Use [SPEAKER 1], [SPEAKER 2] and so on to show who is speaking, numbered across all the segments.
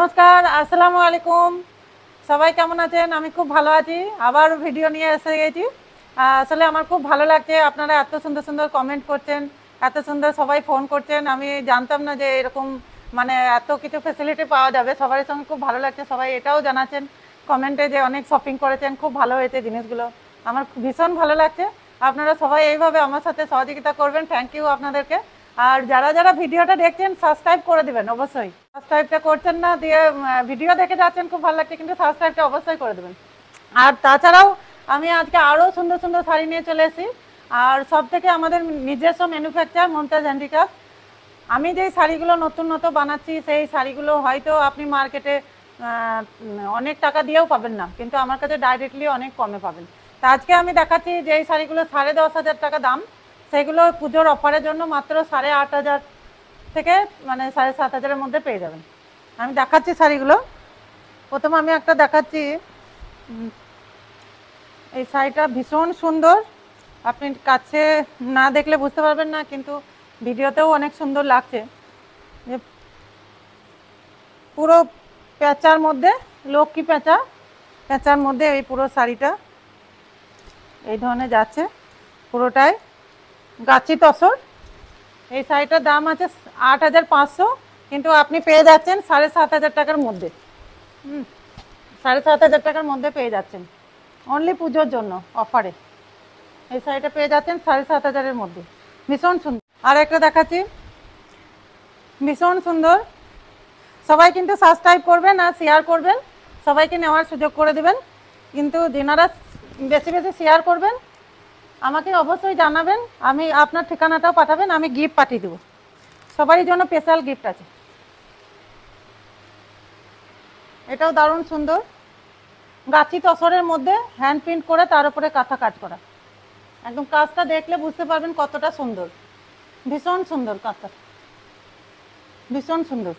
[SPEAKER 1] নমস্কার, আসসালামু আলাইকুম। সবাই কেমন আছেন? আমি খুব ভালো আছি। আবার ভিডিও নিয়ে এসে গেছি। আসলে আমার খুব ভালো লাগছে, আপনারা এত সুন্দর সুন্দর কমেন্ট করছেন, এত সুন্দর সবাই ফোন করছেন। আমি জানতাম না যে এরকম মানে এত কিছু ফেসিলিটি পাওয়া যাবে। সবার সঙ্গে খুব ভালো লাগছে, সবাই এটাও জানাচ্ছেন কমেন্টে যে অনেক শপিং করেছেন, খুব ভালো হয়েছে জিনিসগুলো। আমার ভীষণ ভালো লাগছে। আপনারা সবাই এইভাবে আমার সাথে সহযোগিতা করবেন। থ্যাংক ইউ আপনাদেরকে। আর যারা যারা ভিডিওটা দেখছেন সাবস্ক্রাইব করে দেবেন অবশ্যই। সাবস্ক্রাইবটা করছেন না, দিয়ে ভিডিও দেখে যাচ্ছেন, খুব ভালো লাগছে, কিন্তু সাবস্ক্রাইবটা অবশ্যই করে দেবেন। আর তাছাড়াও আমি আজকে আরও সুন্দর সুন্দর শাড়ি নিয়ে চলে এসেছি। আর সব থেকে আমাদের নিজস্ব ম্যানুফ্যাকচার মমতাজ হ্যান্ডিক্রাফট। আমি যেই শাড়িগুলো নতুন নতুন বানাচ্ছি সেই শাড়িগুলো হয়তো আপনি মার্কেটে অনেক টাকা দিয়েও পাবেন না, কিন্তু আমার কাছে ডাইরেক্টলি অনেক কমে পাবেন। তা আজকে আমি দেখাচ্ছি যে এই শাড়িগুলো 10,500 টাকা দাম, সেগুলো পুজোর অফারের জন্য মাত্র 8,500 থেকে মানে 7,500-এর মধ্যে পেয়ে যাবেন। আমি দেখাচ্ছি শাড়িগুলো। প্রথমে আমি একটা দেখাচ্ছি, এই শাড়িটা ভীষণ সুন্দর। আপনি কাছে না দেখলে বুঝতে পারবেন না, কিন্তু ভিডিওতেও অনেক সুন্দর লাগছে। যে পুরো পেঁচার মধ্যে, লক্ষ্মী পেঁচার মধ্যে এই পুরো শাড়িটা এই ধরনের যাচ্ছে, পুরোটাই গাছি তসর। এই শাড়িটার দাম আছে 8,500, কিন্তু আপনি পেয়ে যাচ্ছেন 7,500 টাকার মধ্যে। 7,500 টাকার মধ্যে পেয়ে যাচ্ছেন অনলি পুজোর জন্য অফারে। এই শাড়িটা পেয়ে যাচ্ছেন 7,500-এর মধ্যে, ভীষণ সুন্দর। আর একটা দেখাচ্ছি, ভীষণ সুন্দর। সবাই কিন্তু সাবস্ক্রাইব করবেন আর শেয়ার করবেন, সবাইকে নেওয়ার সুযোগ করে দেবেন। কিন্তু যেনারা বেশি বেশি শেয়ার করবেন আমাকে অবশ্যই জানাবেন, আমি আপনার ঠিকানাটাও পাঠাবেন, আমি গিফট পাঠিয়ে দেবো। সবারই জন্য স্পেশাল গিফট আছে। এটাও দারুণ সুন্দর, গাছি তসরের মধ্যে হ্যান্ড প্রিন্ট করে তার উপরে কাঁথা কাজ করা। একদম কাজটা দেখলে বুঝতে পারবেন কতটা সুন্দর, ভীষণ সুন্দর কাঁথা, ভীষণ সুন্দর।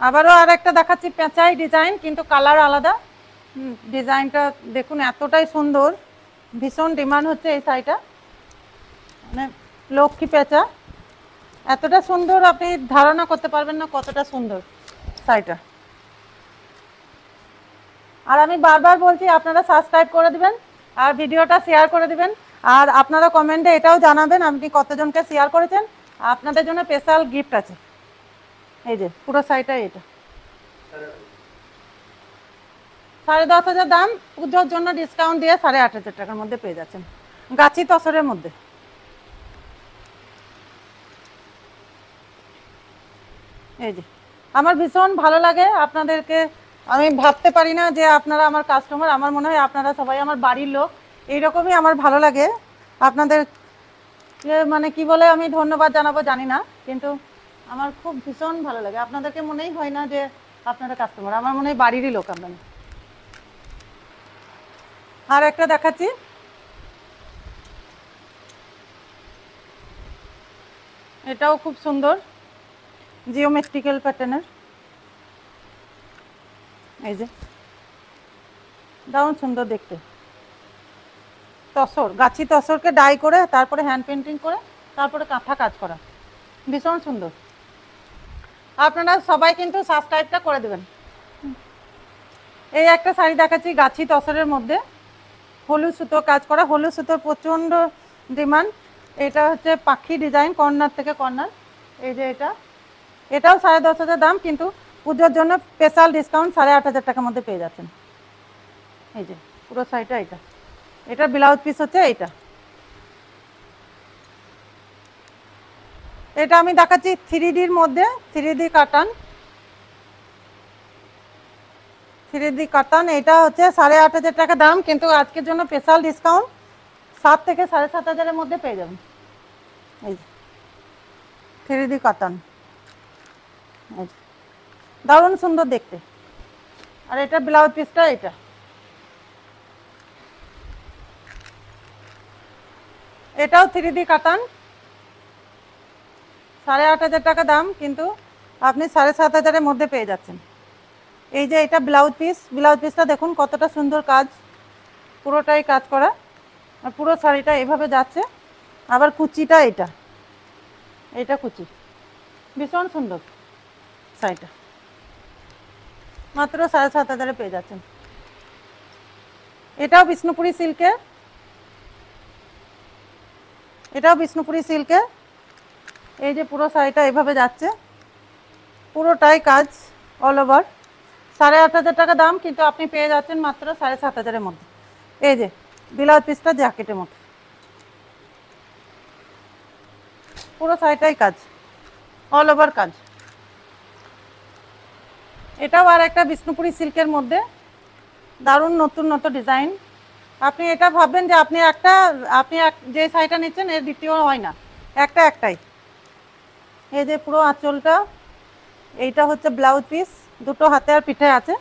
[SPEAKER 1] আবারও আর একটা দেখাচ্ছি, পেঁচাই ডিজাইন, কিন্তু কালার আলাদা। ডিজাইনটা দেখুন এতটাই সুন্দর, ভীষণ ডিমান্ড হচ্ছে এই শাড়িটা, মানে লক্ষ্মী পেঁচা। এতটা সুন্দর আপনি ধারণা করতে পারবেন না কতটা সুন্দর শাড়িটা। আর আমি বারবার বলছি আপনারা সাবস্ক্রাইব করে দিবেন আর ভিডিওটা শেয়ার করে দিবেন। আর আপনারা কমেন্টে এটাও জানাবেন আপনি কতজনকে শেয়ার করেছেন, আপনাদের জন্য স্পেশাল গিফট আছে। এই যে পুরো শাড়িটা, এটা 10,500 দাম, পুজোর জন্য ডিসকাউন্ট দিয়ে 8,500 টাকার মধ্যে পেয়ে যাচ্ছেন, গাছি তসরের মধ্যে। এই যে আমার ভীষণ ভালো লাগে আপনাদেরকে, আমি ভাবতে পারি না যে আপনারা আমার কাস্টমার। আমার মনে হয় আপনারা সবাই আমার বাড়ির লোক, এইরকমই আমার ভালো লাগে আপনাদের। মানে কি বলে আমি ধন্যবাদ জানাবো জানি না, কিন্তু আমার খুব ভীষণ ভালো লাগে। আপনাদেরকে মনেই হয় না যে আপনারা কাস্টমার, আমার মনে হয় বাড়িরই লোক আপনারা। আর একটা দেখাচ্ছি, এটাও খুব সুন্দর, জিওমেট্রিক্যাল প্যাটার্নের। এই যে দারুণ সুন্দর দেখতে, তসর, গাছি তসরকে ডাই করে তারপরে হ্যান্ড পেন্টিং করে তারপরে কাঁথা কাজ করা, ভীষণ সুন্দর। আপনারা সবাই কিন্তু সাবস্ক্রাইবটা করে দেবেন। এই একটা শাড়ি দেখাচ্ছি গাছি তসরের মধ্যে, হলুদ সুতো কাজ করা, হলুদ সুতোর প্রচণ্ড ডিমান্ড। এটা হচ্ছে পাখি ডিজাইন, কর্নার থেকে কর্নার। এই যে এটাও 10,500 দাম, কিন্তু পুজোর জন্য স্পেশাল ডিসকাউন্ট 8,500 টাকার মধ্যে পেয়ে যাচ্ছেন। এই যে পুরো শাড়িটা, এটা ব্লাউজ পিস হচ্ছে এইটা। এটা আমি দেখাচ্ছি 3Dর মধ্যে, 3D কাটান, 3D কাটান। এটা হচ্ছে 8,500 টাকা দাম, কিন্তু আজকের জন্য স্পেশাল ডিসকাউন্ট 7 থেকে 7,500-এর মধ্যে পেয়ে যাবেন। এই যে 3D কাটান, দারুণ সুন্দর দেখতে। আর এটা ব্লাউজ পিসটা, এটাও 3D কাটান, 8,500 টাকা দাম, কিন্তু আপনি 7,500-এর মধ্যে পেয়ে যাচ্ছেন। এই যে এটা ব্লাউজ পিসটা দেখুন কতটা সুন্দর কাজ, পুরোটাই কাজ করা। আর পুরো শাড়িটা এভাবে যাচ্ছে। আবার কুচিটা, এটা কুচি, ভীষণ সুন্দর শাড়িটা। মাত্র 7,500 পেয়ে যাচ্ছেন। এটাও বিষ্ণুপুরি সিল্কে, এটাও বিষ্ণুপুরি সিল্কে। এই যে পুরো শাড়িটা এভাবে যাচ্ছে, পুরোটাই কাজ অল ওভার। 8,500 টাকা দাম, কিন্তু আপনি পেয়ে যাচ্ছেন মাত্র 7,500 মধ্যে। এই যে ব্লাউজ পিসটা জ্যাকেটের মতো, পুরো শাড়িটাই কাজ অল ওভার কাজ। এটাও আর একটা বিষ্ণুপুরি সিল্কের মধ্যে দারুণ নতুন নতুন ডিজাইন। আপনি এটা ভাববেন যে আপনি যে শাড়িটা নিচ্ছেন এর দ্বিতীয় হয় না, একটাই। এই যে পুরো আঁচলটা, এইটা হচ্ছে ব্লাউজ পিস, দুটো হাতে আর পিঠে আছে,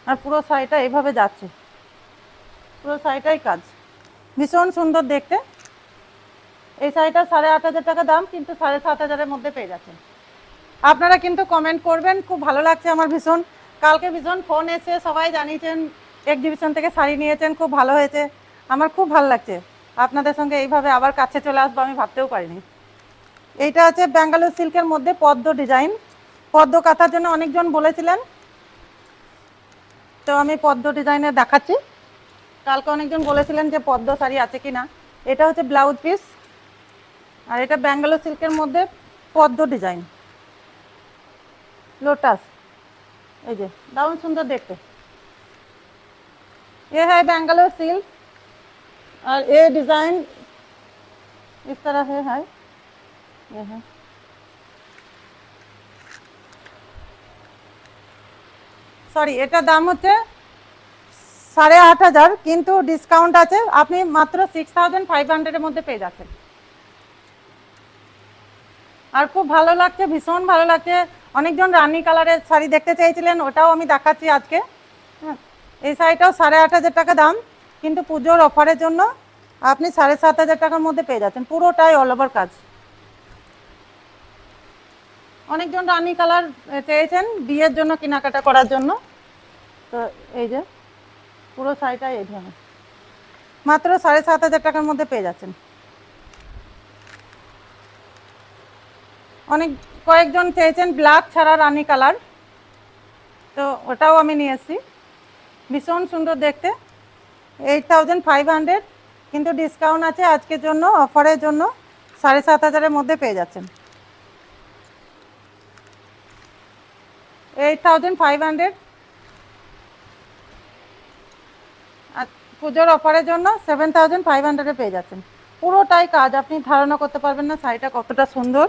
[SPEAKER 1] আর পুরো শাড়িটা এইভাবে যাচ্ছে, পুরো শাড়িটাই কাজ, ভীষণ সুন্দর দেখতে। এই শাড়িটা 8,500 টাকা দাম, কিন্তু 7,500 মধ্যে পেয়ে যাচ্ছেন। আপনারা কিন্তু কমেন্ট করবেন, খুব ভালো লাগছে আমার ভীষণ। কালকে ভীষণ ফোন এসে সবাই জানিয়েছেন এক্সিবিশন থেকে শাড়ি নিয়েছেন, খুব ভালো হয়েছে। আমার খুব ভালো লাগছে, আপনাদের সঙ্গে এইভাবে আবার কাছে চলে আসবো আমি ভাবতেও পারিনি। এইটা আছে ব্যাঙ্গালোর সিল্কের মধ্যে পদ্ম ডিজাইন, পদ্ম কাঁথার জন্য অনেকজন বলেছিলেন, তো আমি পদ্ম ডিজাইনের দেখাচ্ছি। কালকে অনেকজন বলেছিলেন যে পদ্ম শাড়ি আছে কি না। এটা হচ্ছে ব্লাউজ পিস, আর এটা ব্যাঙ্গালোর সিল্কের মধ্যে পদ্ম ডিজাইন, लोटस। এই যে দারুণ সুন্দর দেখতে। ये है बेंगलोर सिल्क, और ये डिजाइन इस तरह है ये है। সরি, এটার দাম হচ্ছে 8,500, কিন্তু ডিসকাউন্ট আছে, আপনি মাত্র 6,500 এর মধ্যে পেয়ে যাচ্ছেন। আর খুব ভালো লাগছে, ভীষণ ভালো লাগছে। অনেকজন রানী কালারের শাড়ি দেখতে চেয়েছিলেন, ওটাও আমি দেখাচ্ছি আজকে। হ্যাঁ, এই শাড়িটাও 8,500 টাকা দাম, কিন্তু পুজোর অফারের জন্য আপনি 7,500 টাকার মধ্যে পেয়ে যাচ্ছেন, পুরোটাই অল ওভার কাজ। অনেকজন রানী কালার চেয়েছেন বিয়ের জন্য কেনাকাটা করার জন্য, তো এই যে পুরো শাড়িটাই এই ধরনের, মাত্র 7,500 টাকার মধ্যে পেয়ে যাচ্ছেন। কয়েকজন চেয়েছেন ব্ল্যাক ছাড়া রানী কালার, তো ওটাও আমি নিয়ে এসেছি, ভীষণ সুন্দর দেখতে। 8,500, কিন্তু ডিসকাউন্ট আছে আজকের জন্য, অফারের জন্য 7,500 মধ্যে পেয়ে যাচ্ছেন। 8,500, আর পুজোর অফারের জন্য 7,500 পেয়ে যাচ্ছেন। পুরোটাই কাজ, আপনি ধারণা করতে পারবেন না শাড়িটা কতটা সুন্দর,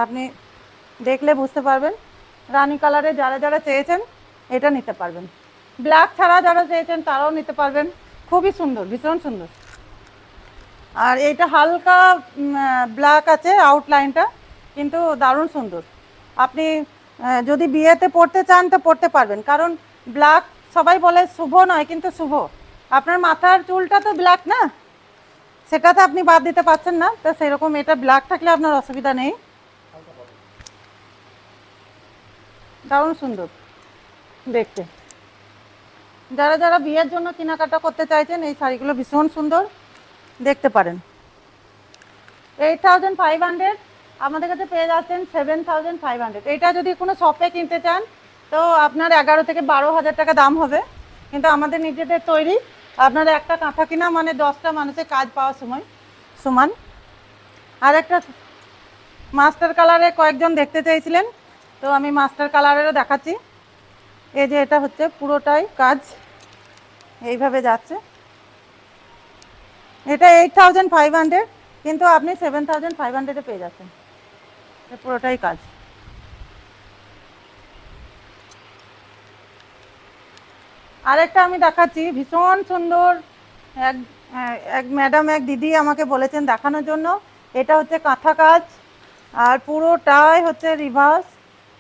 [SPEAKER 1] আপনি দেখলে বুঝতে পারবেন। রানী কালারে যারা যারা চেয়েছেন এটা নিতে পারবেন, ব্ল্যাক ছাড়া যারা চেয়েছেন তারাও নিতে পারবেন, খুবই সুন্দর, ভীষণ সুন্দর। আর এইটা হালকা ব্ল্যাক আছে আউটলাইনটা, কিন্তু দারুণ সুন্দর। আপনি যদি বিয়েতে পরতে চান তো পরতে পারবেন, কারণ ব্ল্যাক সবাই বলে শুভ নয়, কিন্তু শুভ। আপনার মাথার চুলটা তো ব্ল্যাক না, সেটা তো আপনি বাদ দিতে পারছেন না, তো সেরকম এটা ব্ল্যাক থাকলে আপনার অসুবিধা নেই। দারুণ সুন্দর দেখতে। যারা যারা বিয়ের জন্য কেনাকাটা করতে চাইছেন এই শাড়িগুলো ভীষণ সুন্দর, দেখতে পারেন। 8,500, আমাদের কাছে পেয়ে যাচ্ছেন 7,500। এটা যদি কোনো শপে কিনতে চান তো আপনার 11 থেকে 12,000 টাকা দাম হবে, কিন্তু আমাদের নিজেদের তৈরি, আপনার একটা কাঁথা কিনা মানে 10টা মানুষের কাজ পাওয়ার সময় সমান। আর একটা মাস্টার কালারে কয়েকজন দেখতে চেয়েছিলেন, তো আমি মাস্টার কালারেরও দেখাচ্ছি। এই যে এটা হচ্ছে পুরোটাই কাজ এইভাবে যাচ্ছে, এটা 8,500, কিন্তু আপনি 7,500 পেয়ে যাচ্ছেন, পুরোটাই কাজ। আরেকটা আমি দেখাচ্ছি ভীষণ সুন্দর, এক ম্যাডাম এক দিদি আমাকে বলেছেন দেখানোর জন্য। এটা হচ্ছে কাঁথা কাজ, আর পুরোটাই হচ্ছে রিভার্স,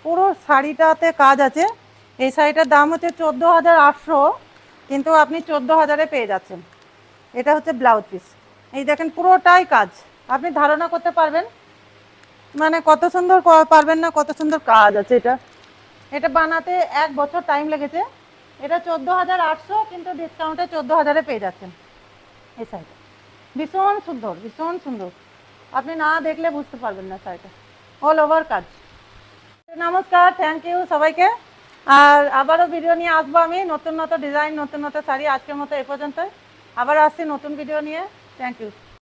[SPEAKER 1] পুরো শাড়িটাতে কাজ আছে। এই শাড়িটার দাম হচ্ছে 14,800, কিন্তু আপনি 14,000-এ পেয়ে যাচ্ছেন। এটা হচ্ছে ব্লাউজ পিস, এই দেখেন পুরোটাই কাজ, আপনি ধারণা করতে পারবেন মানে কত সুন্দর, পারবেন না কত সুন্দর কাজ আছে। এটা বানাতে 1 বছর টাইম লেগেছে। এটা 14,800, কিন্তু ডিসকাউন্টে 14,000-এ পেয়ে যাচ্ছেন এই শাড়িটা। ভীষণ সুন্দর, ভীষণ সুন্দর, আপনি না দেখলে বুঝতে পারবেন না শাড়িটা, অল ওভার কাজ। নমস্কার, থ্যাংক ইউ সবাইকে। আর আবারও ভিডিও নিয়ে আসবো আমি, নতুন নতুন ডিজাইন, নতুন নতুন শাড়ি। আজকের মতো এ পর্যন্ত, আবার আসছি নতুন ভিডিও নিয়ে। Thank you.